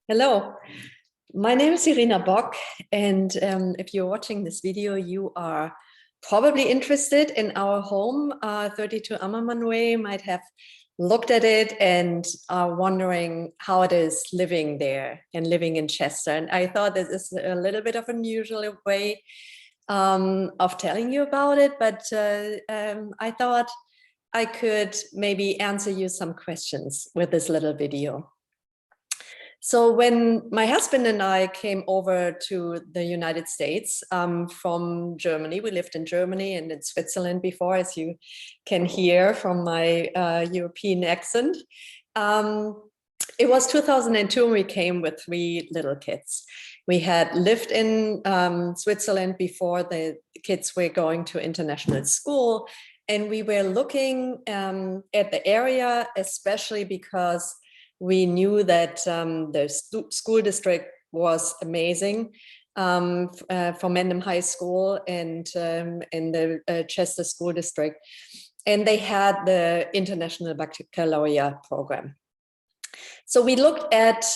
Hello, my name is Irina Bock, and if you're watching this video, you are probably interested in our home, 32 Ammermann Way, might have looked at it and are wondering how it is living there and living in Chester. And I thought this is a little bit of an unusual way of telling you about it, but I thought I could maybe answer you some questions with this little video. So when my husband and I came over to the United States from Germany, we lived in Germany and in Switzerland before, as you can hear from my European accent. It was 2002 and we came with 3 little kids. We had lived in Switzerland before the kids were going to international school, and we were looking at the area, especially because we knew that the school district was amazing for Mendham High School and in the Chester School District. And they had the International Baccalaureate program. So we looked at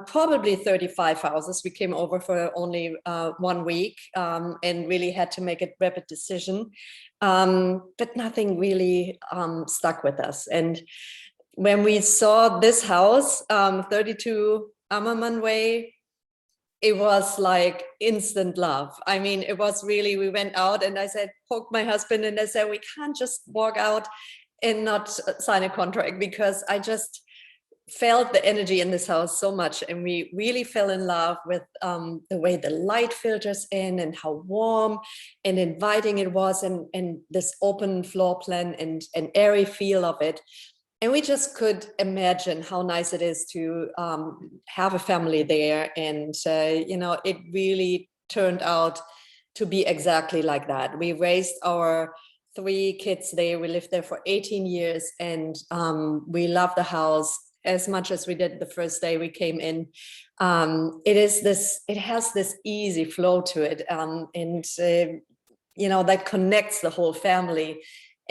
probably 35 houses. We came over for only 1 week and really had to make a rapid decision. But nothing really stuck with us. And when we saw this house, 32 Ammermann Way, it was like instant love. I mean, it was really, we went out and I said, poked my husband and I said, we can't just walk out and not sign a contract, because I just felt the energy in this house so much. And we really fell in love with the way the light filters in and how warm and inviting it was, and this open floor plan and an airy feel of it. And we just could imagine how nice it is to have a family there. And, you know, it really turned out to be exactly like that. We raised our 3 kids there. We lived there for 18 years and we love the house as much as we did the first day we came in. It has this easy flow to it. You know, that connects the whole family.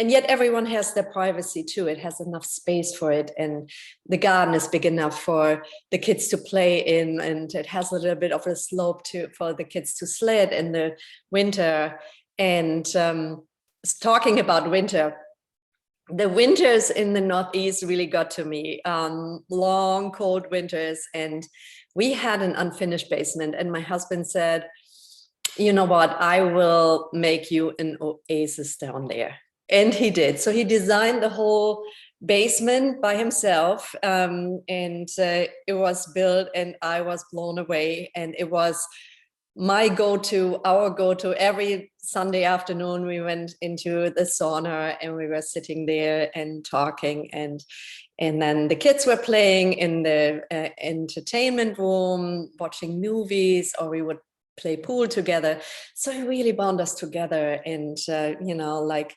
And yet everyone has their privacy too. It has enough space for it. And the garden is big enough for the kids to play in. And it has a little bit of a slope for the kids to sled in the winter. And talking about winter, the winters in the Northeast really got to me. Long, cold winters. And we had an unfinished basement. And my husband said, you know what, I will make you an oasis down there. And he did. So he designed the whole basement by himself, and it was built and I was blown away. And it was my go-to, our go-to. Every Sunday afternoon we went into the sauna and we were sitting there and talking, and then the kids were playing in the entertainment room, watching movies, or we would play pool together. So it really bound us together. And you know, like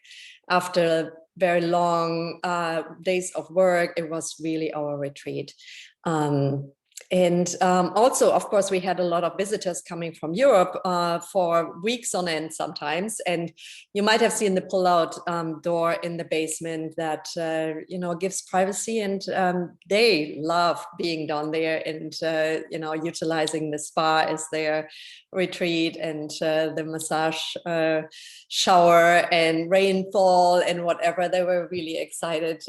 after very long days of work, it was really our retreat. Also, of course, we had a lot of visitors coming from Europe for weeks on end sometimes. And you might have seen the pull-out door in the basement that, you know, gives privacy. And they love being down there and, you know, utilizing the spa as their retreat, and the massage shower and rainfall and whatever. They were really excited.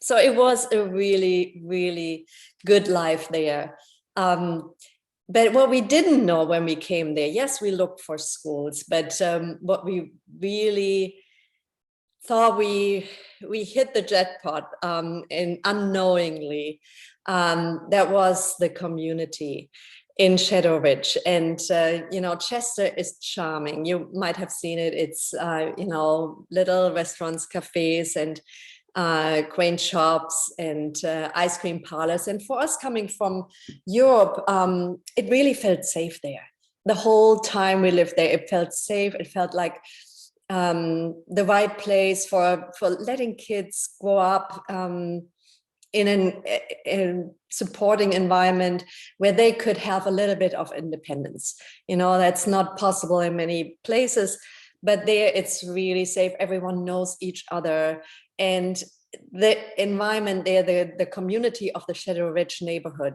So it was a really, really good life there. But what we didn't know when we came there, yes, we looked for schools, but what we really thought we hit the jackpot, and unknowingly, that was the community in Shadow Ridge. And you know, Chester is charming. You might have seen it. It's you know, little restaurants, cafes, and quaint shops and ice cream parlors. And for us coming from Europe, it really felt safe there. The whole time we lived there, it felt safe. It felt like the right place for letting kids grow up in a supporting environment where they could have a little bit of independence. You know, that's not possible in many places, but there it's really safe. Everyone knows each other. And the environment there, the community of the Shadow Ridge neighborhood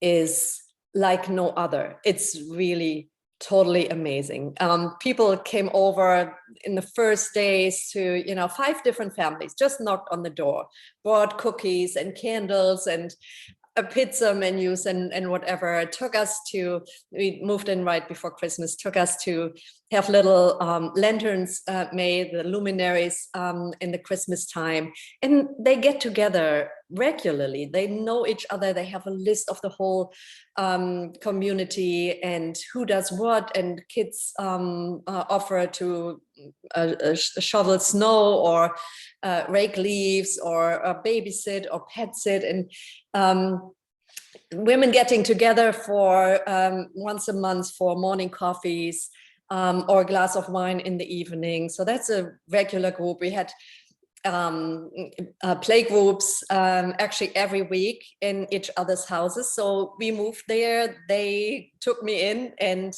is like no other. It's really totally amazing. People came over in the first days to, 5 different families, just knocked on the door, brought cookies and candles and a pizza menus and whatever. It took us to, we moved in right before Christmas, took us to have little lanterns made, the luminaries in the Christmas time. And they get together regularly. They know each other. They have a list of the whole community and who does what. And kids offer to shovel snow or rake leaves or babysit or pet sit. And women getting together for once a month for morning coffees or a glass of wine in the evening. So that's a regular group. We had play groups actually every week in each other's houses. So we moved there, they took me in, and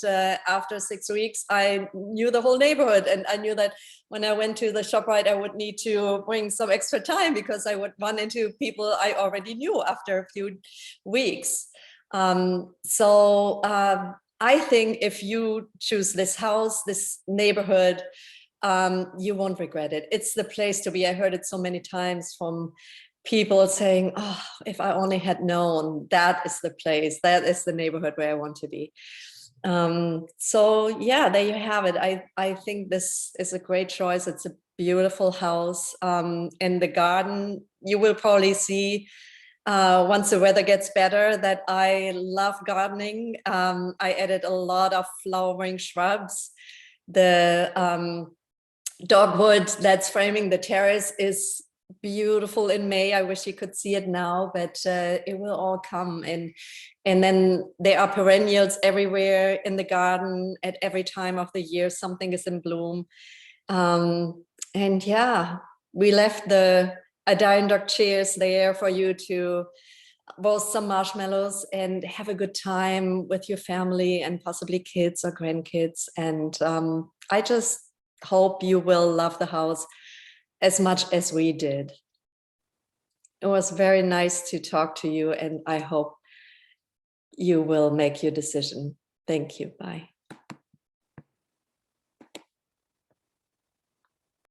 after 6 weeks I knew the whole neighborhood, and I knew that when I went to the ShopRite I would need to bring some extra time because I would run into people I already knew after a few weeks. I think if you choose this house, this neighborhood, you won't regret it. It's the place to be. I heard it so many times from people saying, oh, if I only had known, that is the place, that is the neighborhood where I want to be. So yeah, there you have it. I think this is a great choice. It's a beautiful house. In the garden, you will probably see once the weather gets better that I love gardening. I added a lot of flowering shrubs. The dogwood that's framing the terrace is beautiful in May. I wish you could see it now, but it will all come. And then there are perennials everywhere in the garden at every time of the year. Something is in bloom. And yeah, we left the Adirondack chairs there for you to roast some marshmallows and have a good time with your family and possibly kids or grandkids. And I just hope you will love the house as much as we did. It was very nice to talk to you, and I hope you will make your decision. Thank you. Bye.